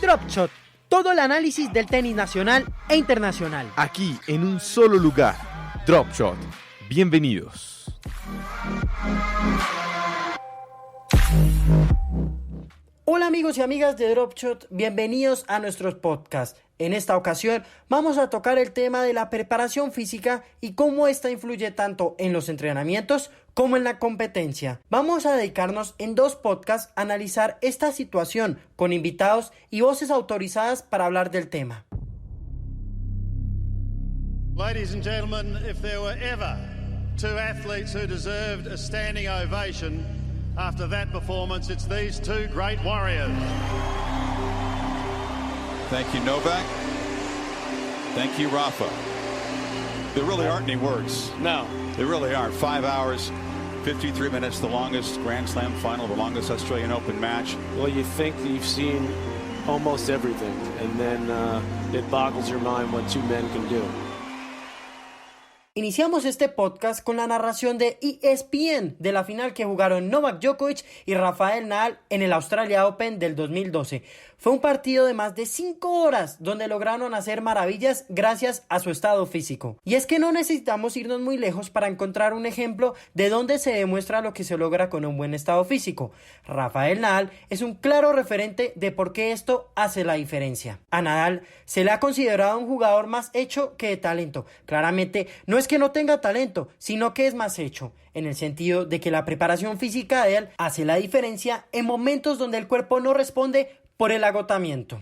Drop Shot, todo el análisis del tenis nacional e internacional. Aquí en un solo lugar, Drop Shot. Bienvenidos. Hola amigos y amigas de Drop Shot, bienvenidos a nuestros podcasts. En esta ocasión vamos a tocar el tema de la preparación física y cómo esta influye tanto en los entrenamientos como en la competencia. Vamos a dedicarnos en 2 podcasts a analizar esta situación con invitados y voces autorizadas para hablar del tema. Ladies and gentlemen, if there were ever 2 athletes who deserved a standing ovation after that performance, it's these 2 great warriors. Thank you, Novak. Thank you, Rafa. There really aren't any words. No. They really aren't. 5 hours, 53 minutes, the longest Grand Slam final, the longest Australian Open match. Well, you think that you've seen almost everything, and then it boggles your mind what 2 men can do. Iniciamos este podcast con la narración de ESPN de la final que jugaron Novak Djokovic y Rafael Nadal en el Australia Open del 2012. Fue un partido de más de 5 horas donde lograron hacer maravillas gracias a su estado físico. Y es que no necesitamos irnos muy lejos para encontrar un ejemplo de donde se demuestra lo que se logra con un buen estado físico. Rafael Nadal es un claro referente de por qué esto hace la diferencia. A Nadal se le ha considerado un jugador más hecho que de talento. Claramente no es que no tenga talento, sino que es más hecho, en el sentido de que la preparación física de él hace la diferencia en momentos donde el cuerpo no responde por el agotamiento.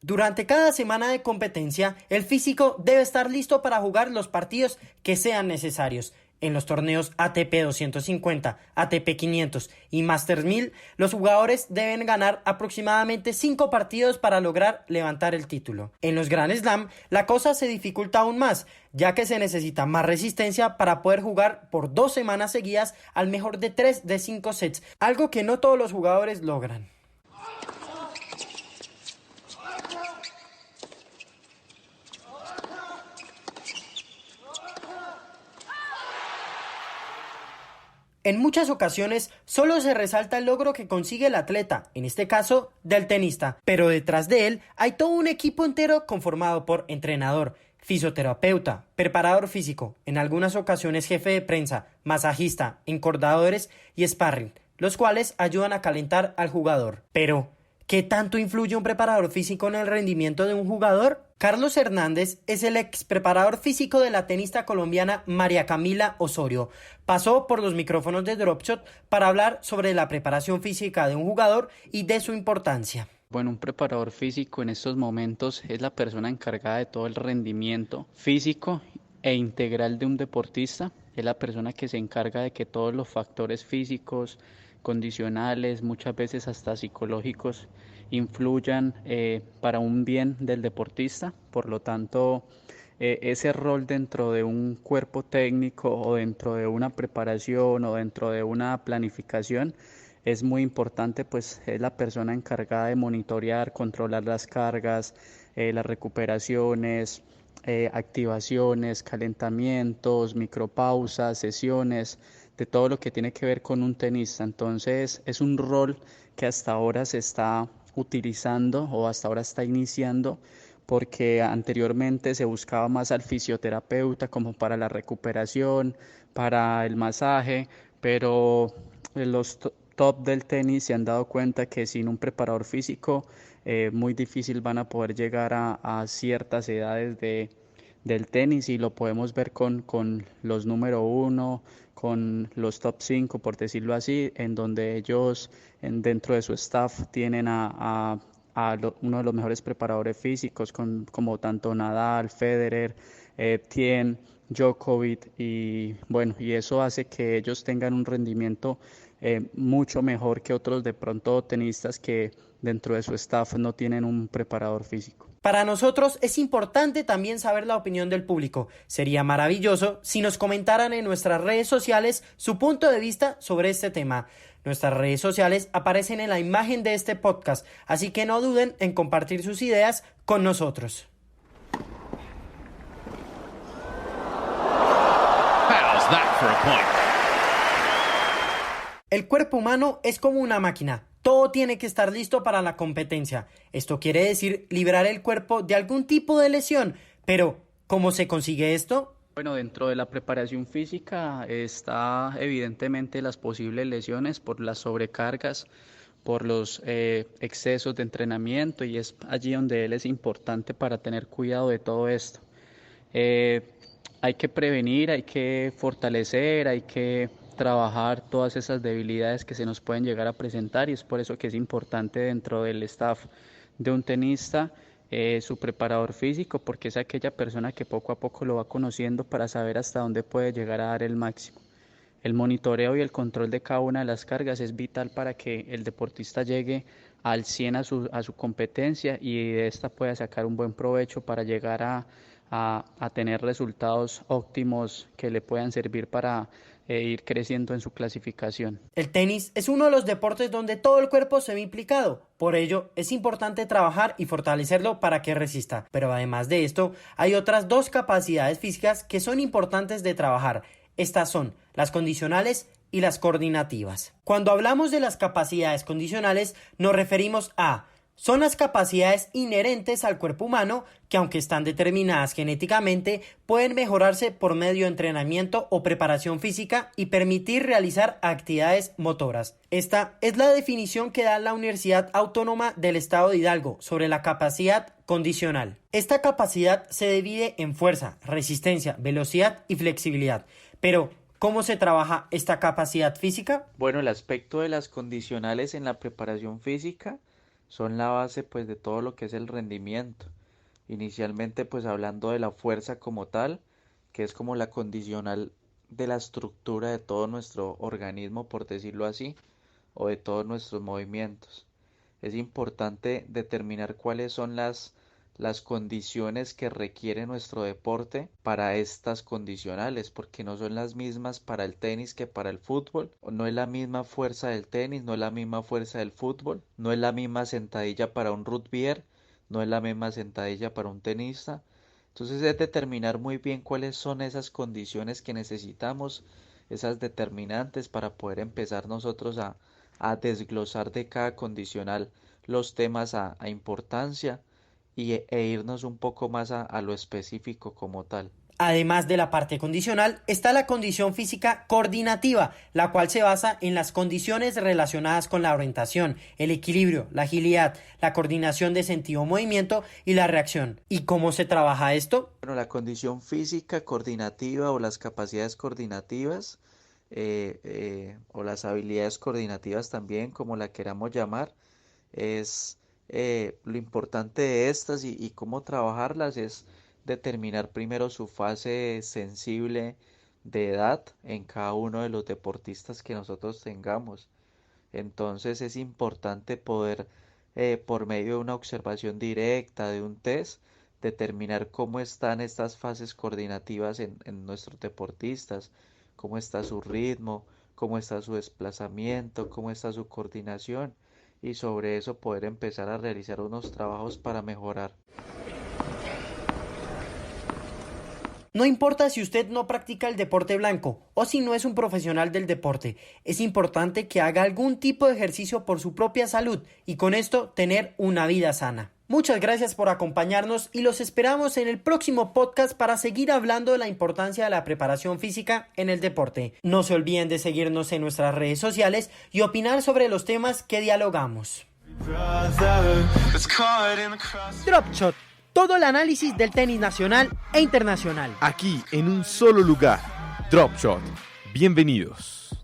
Durante cada semana de competencia, el físico debe estar listo para jugar los partidos que sean necesarios. En los torneos ATP 250, ATP 500 y Masters 1000, los jugadores deben ganar aproximadamente 5 partidos para lograr levantar el título. En los Grand Slam, la cosa se dificulta aún más, ya que se necesita más resistencia para poder jugar por 2 semanas seguidas al mejor de 3 de 5 sets, algo que no todos los jugadores logran. En muchas ocasiones solo se resalta el logro que consigue el atleta, en este caso del tenista, pero detrás de él hay todo un equipo entero conformado por entrenador, fisioterapeuta, preparador físico, en algunas ocasiones jefe de prensa, masajista, encordadores y sparring, los cuales ayudan a calentar al jugador. Pero, ¿qué tanto influye un preparador físico en el rendimiento de un jugador? Carlos Hernández es el ex preparador físico de la tenista colombiana María Camila Osorio. Pasó por los micrófonos de Drop Shot para hablar sobre la preparación física de un jugador y de su importancia. Bueno, un preparador físico en estos momentos es la persona encargada de todo el rendimiento físico e integral de un deportista. Es la persona que se encarga de que todos los factores físicos, condicionales, muchas veces hasta psicológicos, influyan para un bien del deportista. Por lo tanto, ese rol dentro de un cuerpo técnico o dentro de una preparación o dentro de una planificación es muy importante, pues es la persona encargada de monitorear, controlar las cargas, las recuperaciones, activaciones, calentamientos, micropausas, sesiones, de todo lo que tiene que ver con un tenista. Entonces es un rol que hasta ahora se está utilizando o hasta ahora está iniciando, porque anteriormente se buscaba más al fisioterapeuta como para la recuperación, para el masaje, pero los top del tenis se han dado cuenta que sin un preparador físico muy difícil van a poder llegar a ciertas edades del tenis, y lo podemos ver con los número 1, con los top 5, por decirlo así, en donde ellos dentro de su staff tienen a uno de los mejores preparadores físicos, como tanto Nadal, Federer, Thiem, Djokovic, y bueno, y eso hace que ellos tengan un rendimiento mucho mejor que otros de pronto tenistas que dentro de su staff no tienen un preparador físico. Para nosotros es importante también saber la opinión del público. Sería maravilloso si nos comentaran en nuestras redes sociales su punto de vista sobre este tema. Nuestras redes sociales aparecen en la imagen de este podcast, así que no duden en compartir sus ideas con nosotros. How's that for a point? El cuerpo humano es como una máquina. Todo tiene que estar listo para la competencia. Esto quiere decir liberar el cuerpo de algún tipo de lesión. Pero, ¿cómo se consigue esto? Bueno, dentro de la preparación física está evidentemente las posibles lesiones por las sobrecargas, por los excesos de entrenamiento, y es allí donde él es importante para tener cuidado de todo esto. Hay que prevenir, hay que fortalecer, hay que trabajar todas esas debilidades que se nos pueden llegar a presentar, y es por eso que es importante dentro del staff de un tenista su preparador físico, porque es aquella persona que poco a poco lo va conociendo para saber hasta dónde puede llegar a dar el máximo. El monitoreo y el control de cada una de las cargas es vital para que el deportista llegue al 100 a su competencia y de esta pueda sacar un buen provecho para llegar a tener resultados óptimos que le puedan servir para ir creciendo en su clasificación. El tenis es uno de los deportes donde todo el cuerpo se ve implicado, por ello es importante trabajar y fortalecerlo para que resista. Pero además de esto, hay otras dos capacidades físicas que son importantes de trabajar. Estas son las condicionales y las coordinativas. Cuando hablamos de las capacidades condicionales, nos referimos a son las capacidades inherentes al cuerpo humano que, aunque están determinadas genéticamente, pueden mejorarse por medio de entrenamiento o preparación física y permitir realizar actividades motoras. Esta es la definición que da la Universidad Autónoma del Estado de Hidalgo sobre la capacidad condicional. Esta capacidad se divide en fuerza, resistencia, velocidad y flexibilidad. Pero, ¿cómo se trabaja esta capacidad física? Bueno, el aspecto de las condicionales en la preparación física son la base pues de todo lo que es el rendimiento. Inicialmente pues hablando de la fuerza como tal, que es como la condicional de la estructura de todo nuestro organismo, por decirlo así, o de todos nuestros movimientos. Es importante determinar cuáles son las condiciones que requiere nuestro deporte para estas condicionales, porque no son las mismas para el tenis que para el fútbol, no es la misma fuerza del tenis, no es la misma fuerza del fútbol, no es la misma sentadilla para un rugbier, no es la misma sentadilla para un tenista. Entonces es determinar muy bien cuáles son esas condiciones que necesitamos, esas determinantes para poder empezar nosotros a desglosar de cada condicional los temas a importancia e irnos un poco más a lo específico como tal. Además de la parte condicional, está la condición física coordinativa, la cual se basa en las condiciones relacionadas con la orientación, el equilibrio, la agilidad, la coordinación de sentido-movimiento y la reacción. ¿Y cómo se trabaja esto? Bueno, la condición física coordinativa o las capacidades coordinativas o las habilidades coordinativas también, como la queramos llamar, es lo importante de estas y cómo trabajarlas es determinar primero su fase sensible de edad en cada uno de los deportistas que nosotros tengamos. Entonces es importante poder por medio de una observación directa, de un test, determinar cómo están estas fases coordinativas en nuestros deportistas, cómo está su ritmo, cómo está su desplazamiento, cómo está su coordinación, y sobre eso poder empezar a realizar unos trabajos para mejorar. No importa si usted no practica el deporte blanco o si no es un profesional del deporte, es importante que haga algún tipo de ejercicio por su propia salud y con esto tener una vida sana. Muchas gracias por acompañarnos y los esperamos en el próximo podcast para seguir hablando de la importancia de la preparación física en el deporte. No se olviden de seguirnos en nuestras redes sociales y opinar sobre los temas que dialogamos. Drop Shot, todo el análisis del tenis nacional e internacional. Aquí en un solo lugar. Drop Shot. Bienvenidos.